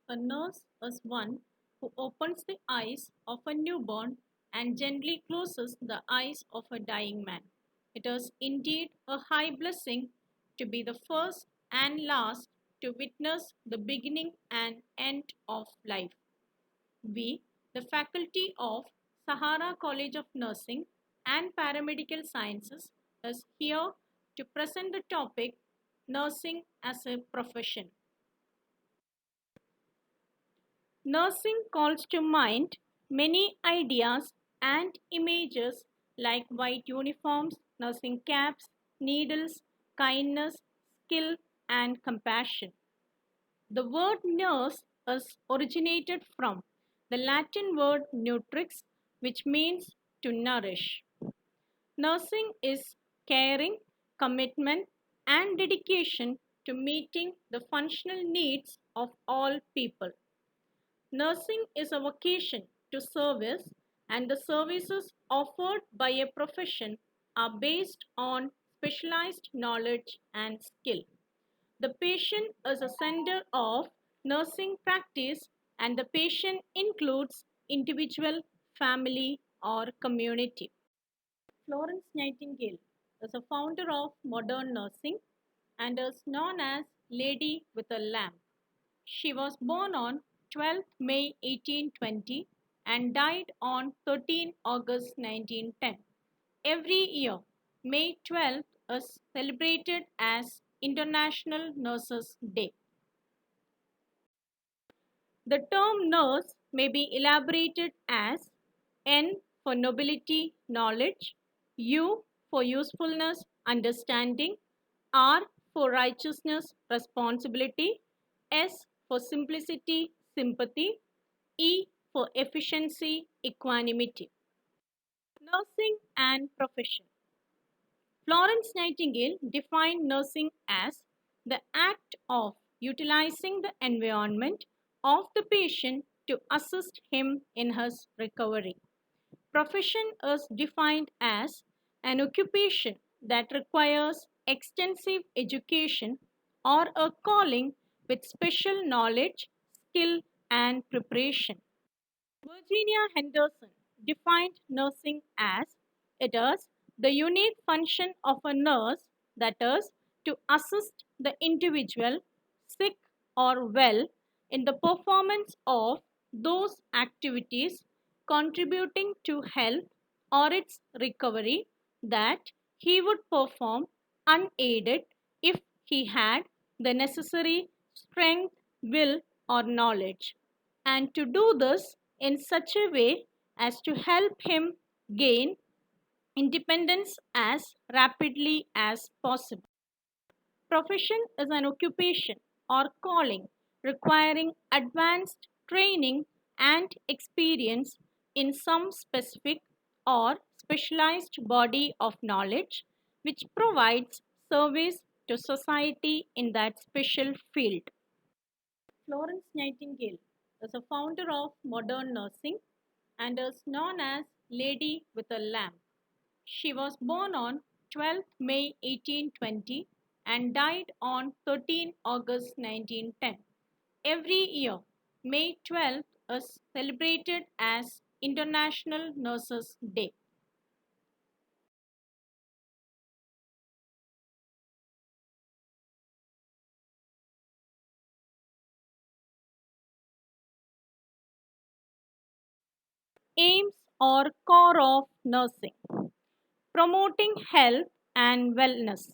A nurse is one who opens the eyes of a newborn and gently closes the eyes of a dying man. It is indeed a high blessing to be the first and last to witness the beginning and end of life. We, the faculty of Sahara College of Nursing and Paramedical Sciences, is here to present the topic Nursing as a Profession. Nursing calls to mind many ideas and images like white uniforms, nursing caps, needles, kindness, skill, and compassion. The word nurse is originated from the Latin word nutrix, which means to nourish. Nursing is caring, commitment, and dedication to meeting the functional needs of all people. Nursing is a vocation to service, and the services offered by a profession are based on specialized knowledge and skill. The patient is a center of nursing practice, and the patient includes individual, family, or community. Florence Nightingale is a founder of modern nursing and is known as Lady with a Lamp. She was born on 12th May 1820 and died on 13 August 1910. Every year, May 12th is celebrated as International Nurses Day. The term nurse may be elaborated as N for nobility, knowledge, U for usefulness, understanding, R for righteousness, responsibility, S for simplicity, sympathy, E for efficiency, equanimity. Nursing and profession. Florence Nightingale defined nursing as the act of utilizing the environment of the patient to assist him in his recovery. Profession is defined as an occupation that requires extensive education or a calling with special knowledge, skill, and preparation. Virginia Henderson defined nursing as it is the unique function of a nurse, that is, to assist the individual, sick or well, in the performance of those activities contributing to health or its recovery that he would perform unaided if he had the necessary strength, will, or knowledge, and to do this in such a way as to help him gain independence as rapidly as possible. Profession is an occupation or calling requiring advanced training and experience in some specific or specialized body of knowledge which provides service to society in that special field. Florence Nightingale is a founder of modern nursing and is known as Lady with a Lamp. She was born on 12th May 1820 and died on 13 August 1910. Every year, May 12th is celebrated as International Nurses Day. Aims or core of nursing: promoting health and wellness.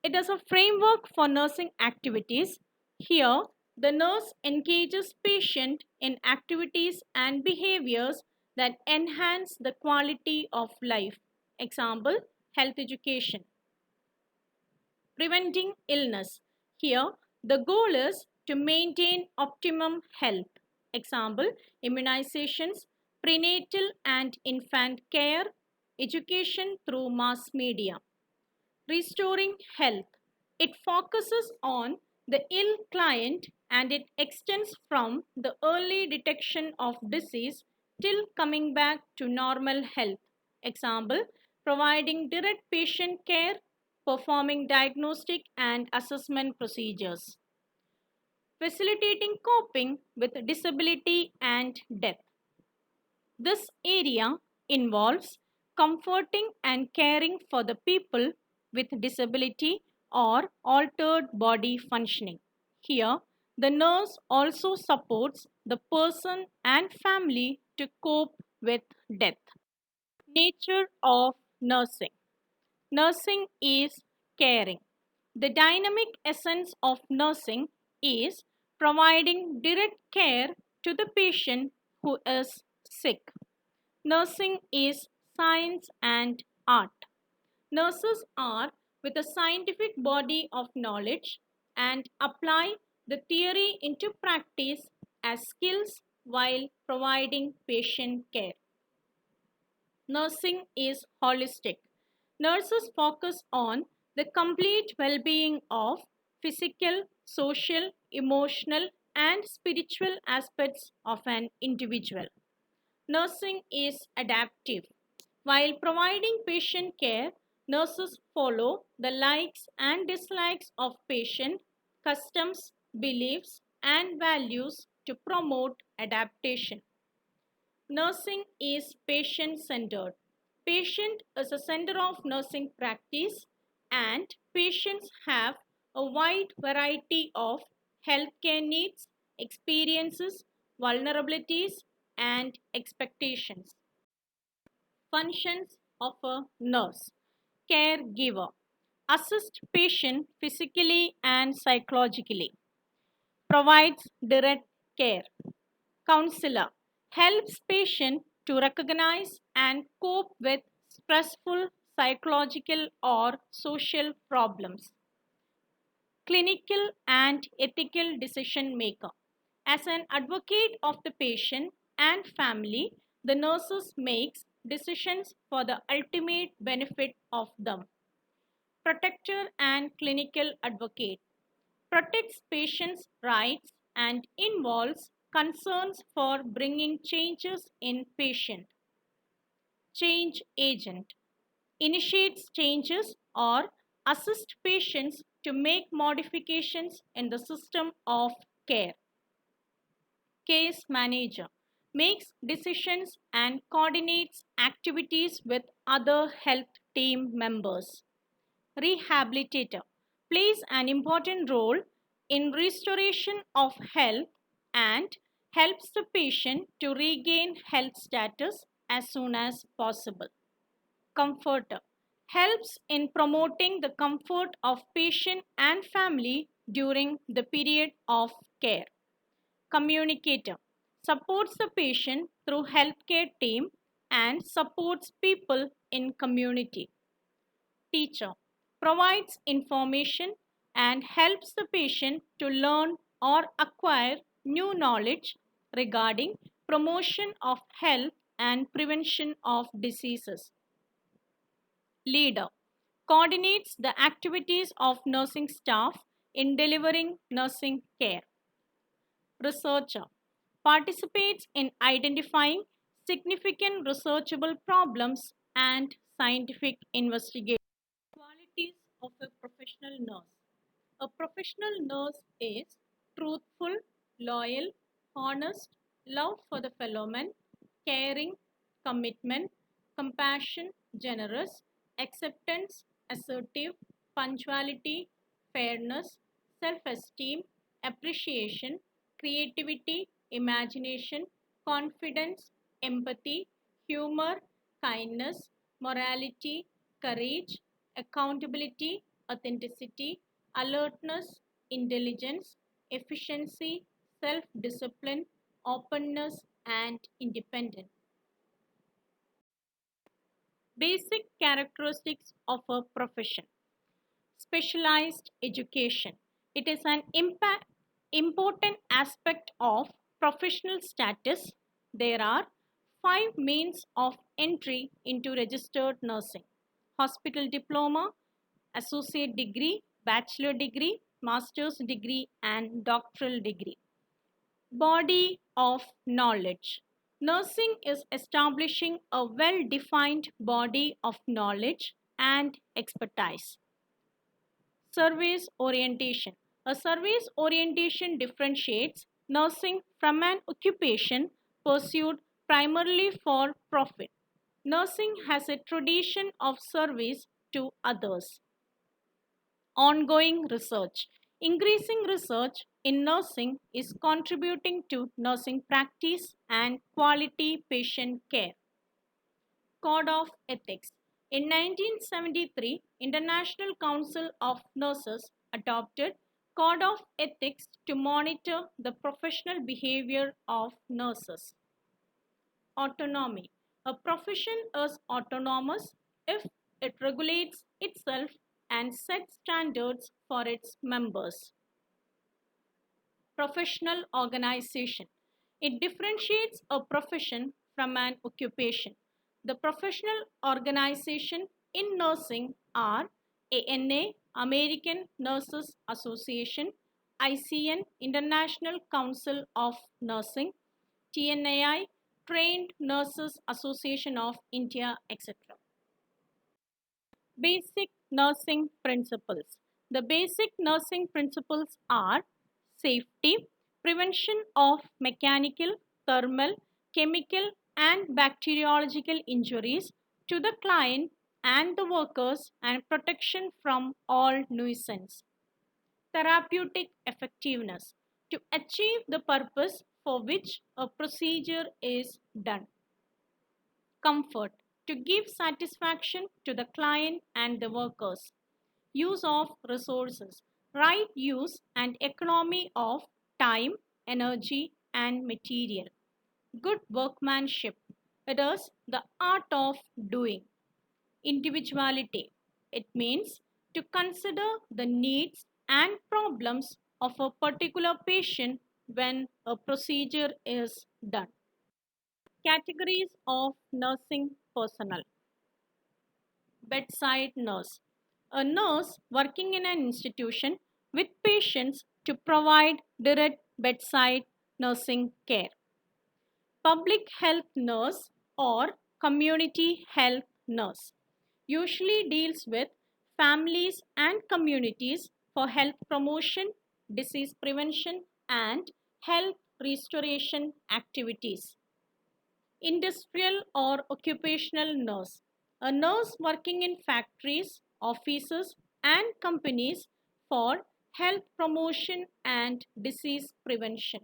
It is a framework for nursing activities. Here, the nurse engages patient in activities and behaviors that enhance the quality of life. Example, health education. Preventing illness. Here, the goal is to maintain optimum health. Example, immunizations, prenatal and infant care, education through mass media. Restoring health. It focuses on the ill client and it extends from the early detection of disease till coming back to normal health. Example, providing direct patient care, performing diagnostic and assessment procedures. facilitating coping with disability and death. This area involves comforting and caring for the people with disability or altered body functioning. Here, the nurse also supports the person and family to cope with death. Nature of nursing. Nursing is caring. The dynamic essence of nursing is providing direct care to the patient who is sick. Nursing is science and art. Nurses are with a scientific body of knowledge and apply the theory into practice as skills while providing patient care. Nursing is holistic. Nurses focus on the complete well being of physical, social, emotional, and spiritual aspects of an individual. Nursing is adaptive. While providing patient care, nurses follow the likes and dislikes of patient, customs, beliefs, and values to promote adaptation. Nursing is patient centered. Patient is a center of nursing practice, and patients have a wide variety of healthcare needs, experiences, vulnerabilities, and expectations. Functions of a nurse. Caregiver. Assist patient physically and psychologically. Provides direct care. Counselor helps patient to recognize and cope with stressful psychological or social problems. Clinical and ethical decision maker. As an advocate of the patient and family, the nurses makes decisions for the ultimate benefit of them. Protector and clinical advocate protects patients' rights and involves concerns for bringing changes in patient. Change agent initiates changes or assists patients to make modifications in the system of care. Case manager makes decisions and coordinates activities with other health team members. Rehabilitator plays an important role in restoration of health and helps the patient to regain health status as soon as possible. Comforter helps in promoting the comfort of patient and family during the period of care. Communicator supports the patient through healthcare team and supports people in community. Teacher provides information and helps the patient to learn or acquire new knowledge regarding promotion of health and prevention of diseases. Leader coordinates the activities of nursing staff in delivering nursing care. Researcher participates in identifying significant researchable problems and scientific investigation. Qualities of a professional nurse. A professional nurse is truthful, loyal, honest, love for the fellow man, caring, commitment, compassion, generous, acceptance, assertive, punctuality, fairness, self esteem, appreciation, creativity, imagination, confidence, empathy, humor, kindness, morality, courage, accountability, authenticity, alertness, intelligence, efficiency, self discipline, openness, and independence. Basic characteristics of a profession. Specialized education. It is an important aspect of professional status. There are five means of entry into registered nursing: hospital diploma, associate degree, bachelor degree, master's degree, and doctoral degree. Body of knowledge. Nursing is establishing a well defined body of knowledge and expertise. Service orientation. A service orientation differentiates nursing from an occupation pursued primarily for profit. Nursing has a tradition of service to others. Ongoing research. Increasing research in nursing is contributing to nursing practice and quality patient care. Code of Ethics. In 1973, International Council of Nurses adopted Code of Ethics to monitor the professional behavior of nurses. Autonomy. A profession is autonomous if it regulates itself and sets standards for its members. Professional organization. It differentiates a profession from an occupation. The professional organization in nursing are ANA, American Nurses Association, ICN, International Council of Nursing, TNAI, Trained Nurses Association of India, etc. Basic nursing principles. The basic nursing principles are safety, prevention of mechanical, thermal, chemical, and bacteriological injuries to the client and the workers, and protection from all nuisance. Therapeutic effectiveness to achieve the purpose for which a procedure is done. Comfort to give satisfaction to the client and the workers. Use of resources, right use and economy of time, energy, and material. Good workmanship, it is the art of doing. Individuality, it means to consider the needs and problems of a particular patient when a procedure is done. Categories of nursing personnel. Bedside nurse. A nurse working in an institution with patients to provide direct bedside nursing care. Public health nurse or community health nurse usually deals with families and communities for health promotion, disease prevention, and health restoration activities. Industrial or occupational nurse. A nurse working in factories, offices, and companies for health promotion and disease prevention.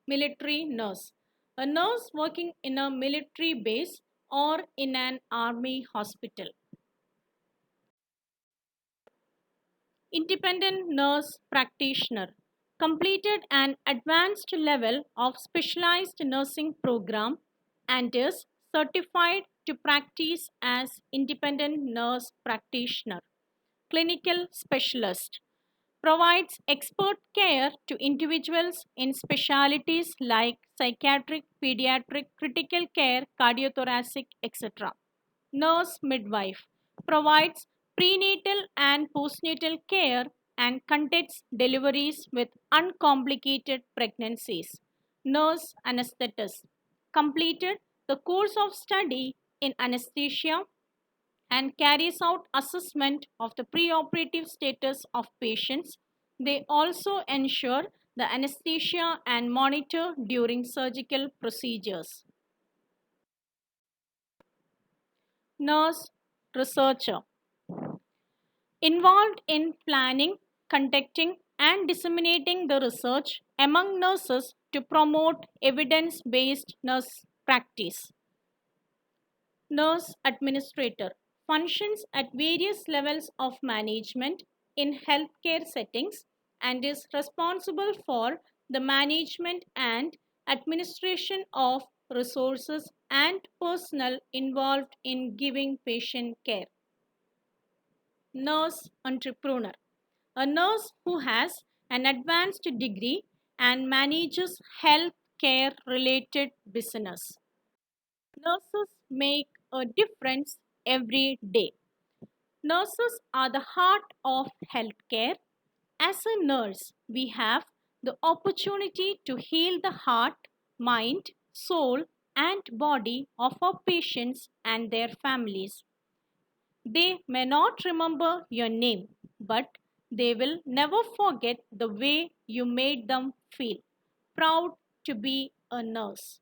Military nurse. A nurse working in a military base or in an army hospital. Independent nurse practitioner completed an advanced level of specialized nursing program and is certified to practice as independent nurse practitioner. Clinical specialist provides expert care to individuals in specialties like psychiatric, pediatric, critical care, cardiothoracic, etc. Nurse midwife provides prenatal and postnatal care and conducts deliveries with uncomplicated pregnancies. Nurse anesthetist completed the course of study in anesthesia and carries out assessment of the preoperative status of patients. They also ensure the anesthesia and monitor during surgical procedures. Nurse researcher involved in planning, conducting, and disseminating the research among nurses to promote evidence based nurse practice. Nurse administrator functions at various levels of management in healthcare settings and is responsible for the management and administration of resources and personnel involved in giving patient care. Nurse entrepreneur, a nurse who has an advanced degree and manages health care related business. Nurses make a difference every day. Nurses are the heart of healthcare. As a nurse, we have the opportunity to heal the heart, mind, soul, and body of our patients and their families. They may not remember your name, but They will never forget the way you made them feel. Proud to be a nurse.